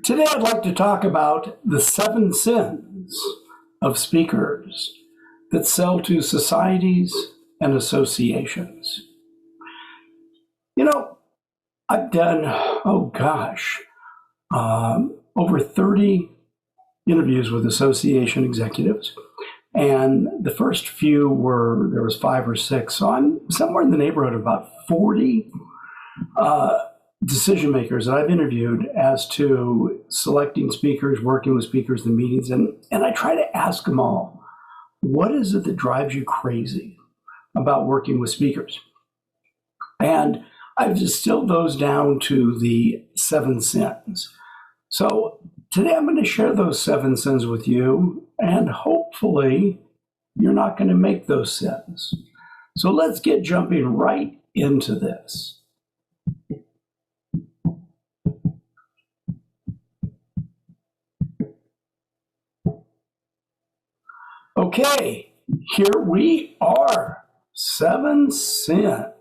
Today, I'd like to talk about the 7 sins of speakers that sell to societies and associations. You know, I've done, over 30 interviews with association executives. And the first few there was 5 or 6. So I'm somewhere in the neighborhood of about 40 decision makers that I've interviewed as to selecting speakers, working with speakers in meetings. And I try to ask them all, what is it that drives you crazy about working with speakers? And I've distilled those down to the 7 sins. So today I'm going to share those 7 sins with you, and hopefully you're not going to make those sins. So let's get jumping right into this. Okay, here we are, 7 sins.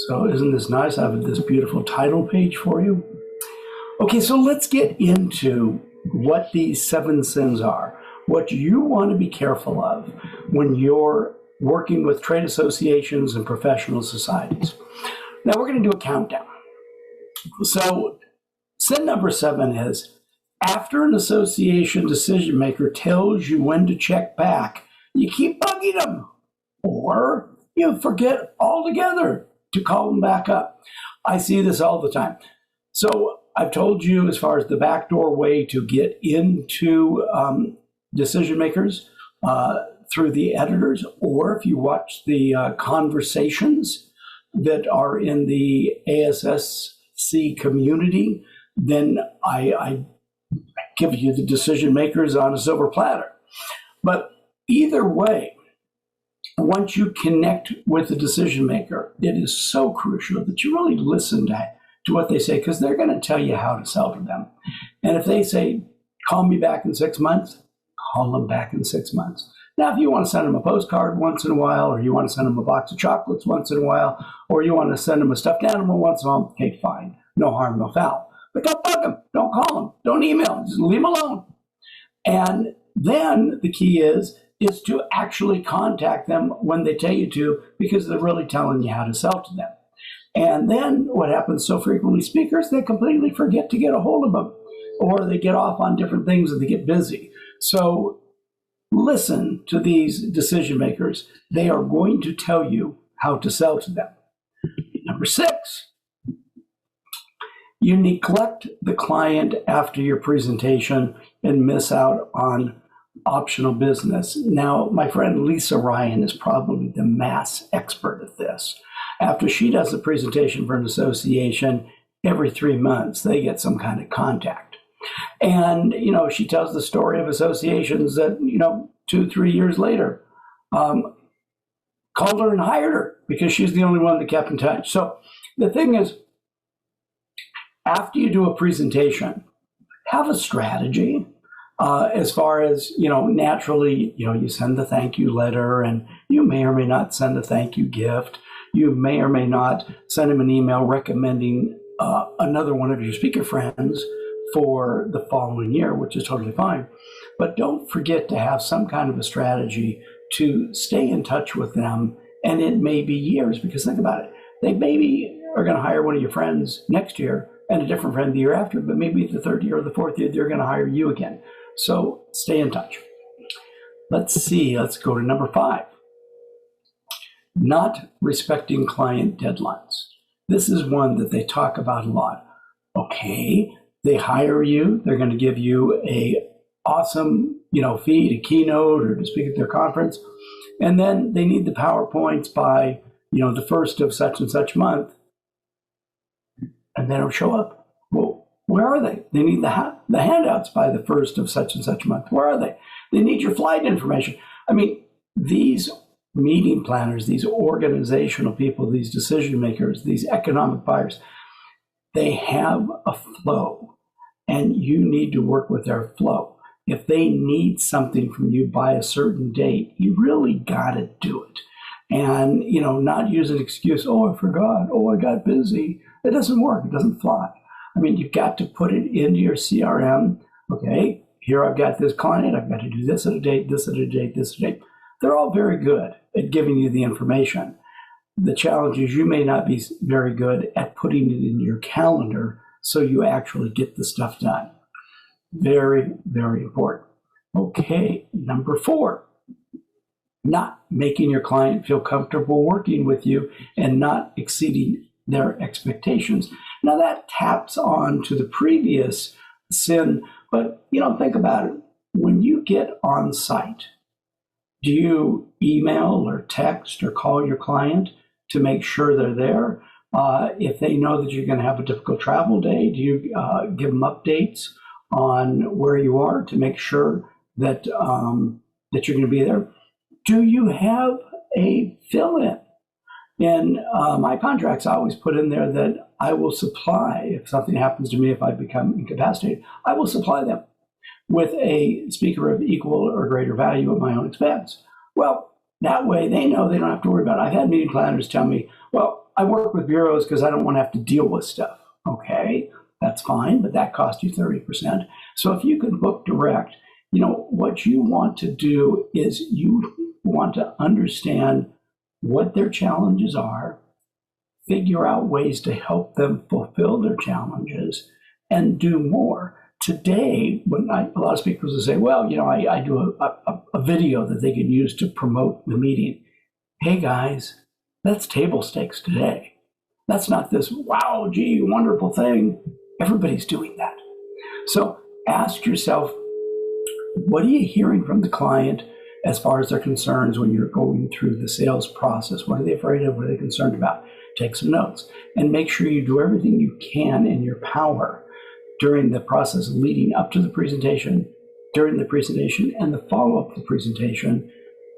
So isn't this nice? I have this beautiful title page for you. Okay, so let's get into what these 7 sins are, what you want to be careful of when you're working with trade associations and professional societies. Now we're going to do a countdown. So sin number 7 is, after an association decision maker tells you when to check back, you keep bugging them, or you forget altogether to call them back up. I see this all the time. So I've told you as far as the backdoor way to get into decision makers through the editors, or if you watch the conversations that are in the ASSC community, then I give you the decision makers on a silver platter. But either way, once you connect with the decision maker, it is so crucial that you really listen to what they say, because they're going to tell you how to sell to them. And if they say, call me back in 6 months, call them back in 6 months. Now, if you want to send them a postcard once in a while, or you want to send them a box of chocolates once in a while, or you want to send them a stuffed animal once in a while, okay, fine. No harm, no foul. But don't bug them, don't call them, don't email them, just leave them alone. And then the key is to actually contact them when they tell you to, because they're really telling you how to sell to them. And then what happens so frequently, speakers, they completely forget to get a hold of them, or they get off on different things and they get busy. So listen to these decision makers. They are going to tell you how to sell to them. Number 6. You neglect the client after your presentation and miss out on optional business. Now, my friend Lisa Ryan is probably the mass expert at this. After she does a presentation for an association, every 3 months, they get some kind of contact. And, she tells the story of associations that, 2-3 years later, called her and hired her because she's the only one that kept in touch. So the thing is, after you do a presentation, have a strategy as far as, naturally, you send the thank you letter, and you may or may not send a thank you gift. You may or may not send them an email recommending another one of your speaker friends for the following year, which is totally fine. But don't forget to have some kind of a strategy to stay in touch with them. And it may be years, because think about it. They maybe are going to hire one of your friends next year and a different friend the year after, but maybe the 3rd year or the 4th year, they're going to hire you again. So stay in touch. Let's see. Let's go to number 5. Not respecting client deadlines. This is one that they talk about a lot. Okay, they hire you. They're going to give you a awesome, fee to keynote or to speak at their conference. And then they need the PowerPoints by, the 1st of such and such month. And they don't show up. Well, where are they? They need the handouts by the 1st of such and such month. Where are they? They need your flight information. I mean, these meeting planners, these organizational people, these decision makers, these economic buyers, they have a flow, and you need to work with their flow. If they need something from you by a certain date, you really got to do it. And, not use an excuse, oh, I forgot, oh, I got busy. It doesn't work. It doesn't fly. I mean, you've got to put it into your CRM. Okay, here I've got this client. I've got to do this at a date, this at a date, this at a date. They're all very good at giving you the information. The challenge is you may not be very good at putting it in your calendar so you actually get the stuff done. Very, very important. Okay, number 4, not making your client feel comfortable working with you and not exceeding their expectations. Now that taps on to the previous sin, but think about it. When you get on site, do you email or text or call your client to make sure they're there? If they know that you're going to have a difficult travel day, do you give them updates on where you are to make sure that that you're going to be there? Do you have a fill-in? In my contracts, I always put in there that I will supply, if something happens to me, if I become incapacitated, I will supply them with a speaker of equal or greater value at my own expense. Well, that way they know they don't have to worry about it. I've had meeting planners tell me, well, I work with bureaus because I don't want to have to deal with stuff. Okay, that's fine, but that costs you 30%. So if you can book direct, what you want to do is you want to understand what their challenges are, figure out ways to help them fulfill their challenges, and do more. Today, a lot of speakers will say, well, I do a video that they can use to promote the meeting. Hey guys, that's table stakes today. That's not this, wow, gee, wonderful thing. Everybody's doing that. So ask yourself, what are you hearing from the client as far as their concerns when you're going through the sales process? What are they afraid of? What are they concerned about? Take some notes and make sure you do everything you can in your power during the process leading up to the presentation, during the presentation, and the follow-up to the presentation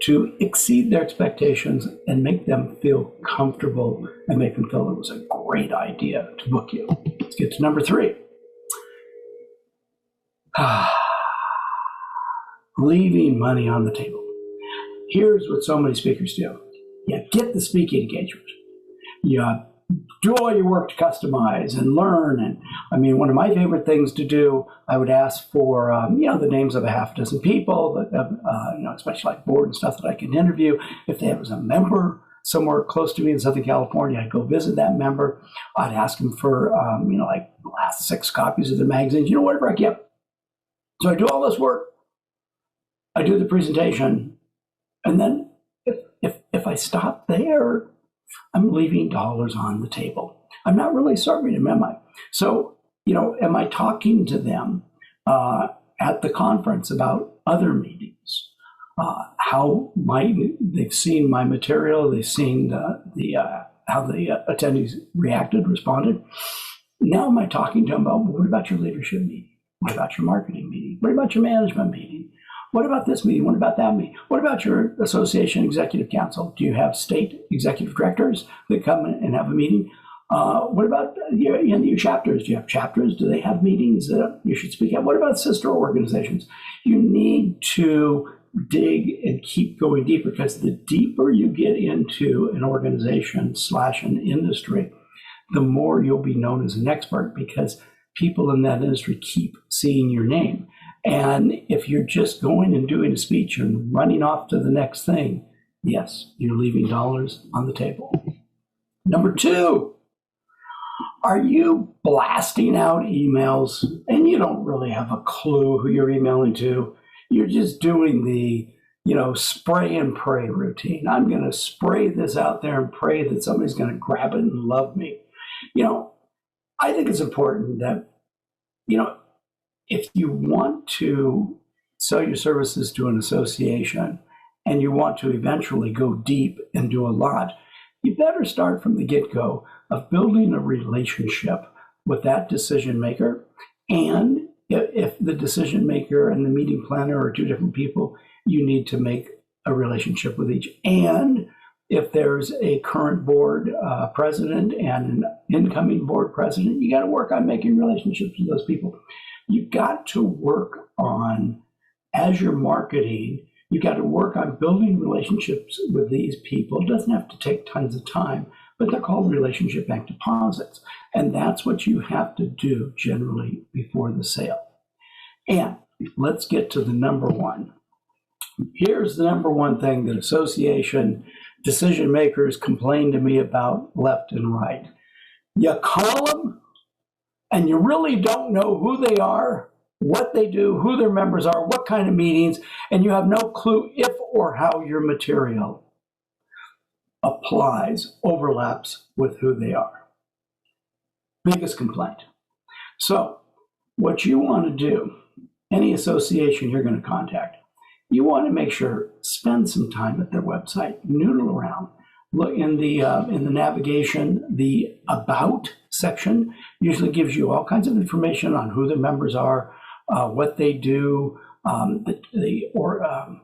to exceed their expectations and make them feel comfortable and make them feel it was a great idea to book you. Let's get to number 3. Leaving money on the table. Here's what so many speakers do. You get the speaking engagement. You do all your work to customize and learn. And one of my favorite things to do, I would ask for, the names of a half dozen people, especially like board and stuff that I can interview. If there was a member somewhere close to me in Southern California, I'd go visit that member. I'd ask them for, like the last 6 copies of the magazines, whatever I get. So I do all this work. I do the presentation. And then if I stop there, I'm leaving dollars on the table. I'm not really serving them, am I? So, am I talking to them at the conference about other meetings? How they've seen my material, they've seen how the attendees reacted, responded. Now am I talking to them about, what about your leadership meeting? What about your marketing meeting? What about your management meeting? What about this meeting? What about that meeting? What about your association executive council? Do you have state executive directors that come and have a meeting? What about your chapters? Do you have chapters? Do they have meetings that you should speak at? What about sister organizations? You need to dig and keep going deeper, because the deeper you get into an organization / an industry, the more you'll be known as an expert, because people in that industry keep seeing your name. And if you're just going and doing a speech and running off to the next thing, yes, you're leaving dollars on the table. Number 2, are you blasting out emails and you don't really have a clue who you're emailing to? You're just doing the, spray and pray routine. I'm going to spray this out there and pray that somebody's going to grab it and love me. I think it's important that, if you want to sell your services to an association and you want to eventually go deep and do a lot, you better start from the get-go of building a relationship with that decision maker. And if the decision maker and the meeting planner are 2 different people, you need to make a relationship with each. And if there's a current board president and an incoming board president, you got to work on making relationships with those people. You've got to work on, as you're marketing, you've got to work on building relationships with these people. It doesn't have to take tons of time, but they're called relationship bank deposits. And that's what you have to do generally before the sale. And let's get to the number one. Here's the number one thing that association decision makers complain to me about left and right. You call them and you really don't know who they are, what they do, who their members are, what kind of meetings, and you have no clue if or how your material applies, overlaps with who they are. Biggest complaint. So what you want to do, any association you're going to contact, you want to make sure, spend some time at their website, noodle around, look in the navigation, the About section usually gives you all kinds of information on who the members are, what they do, the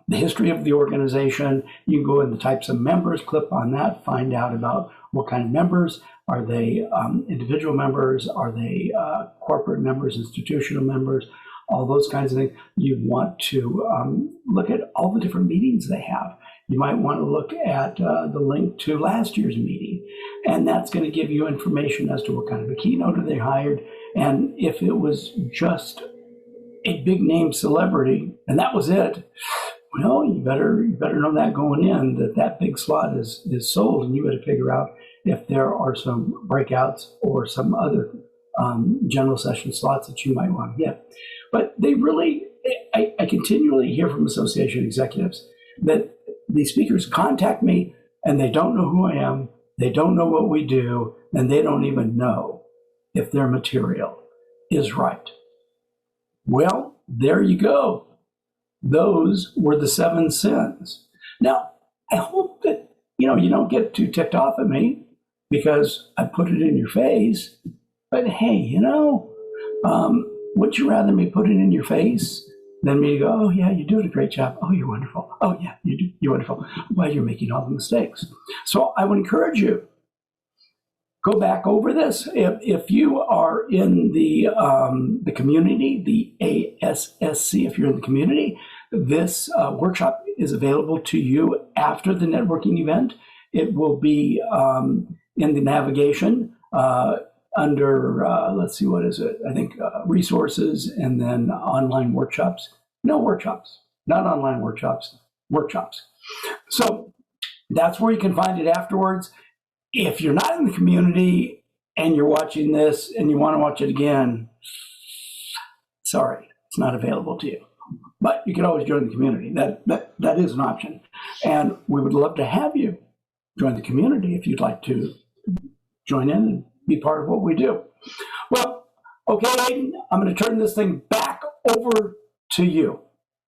history of the organization. You can go in the types of members, click on that, find out about what kind of members. Are they individual members? Are they corporate members, institutional members? All those kinds of things. You want to look at all the different meetings they have. You might want to look at the link to last year's meeting, and that's going to give you information as to what kind of a keynoter they hired, and if it was just a big name celebrity and that was it, well, you better know that going in, that big slot is sold, and you better figure out if there are some breakouts or some other general session slots that you might want to get. But they really, I continually hear from association executives that these speakers contact me and they don't know who I am, they don't know what we do, and they don't even know if their material is right. Well, there you go. Those were the 7 sins. Now, I hope that you don't get too ticked off at me because I put it in your face. But hey, would you rather me put it in your face than me go, oh yeah, you're doing a great job. Oh, you're wonderful. Oh yeah, you're wonderful. Well, you're making all the mistakes. So I would encourage you, go back over this. If you are in the community, the ASSC, if you're in the community, this workshop is available to you after the networking event. It will be in the navigation under, let's see, what is it? I think resources and then online workshops. No workshops, not online workshops, workshops. So that's where you can find it afterwards. If you're not in the community and you're watching this and you want to watch it again, sorry, it's not available to you. But you can always join the community. That is an option. And we would love to have you join the community if you'd like to join in and be part of what we do. Well, okay, Aiden, I'm going to turn this thing back over to you.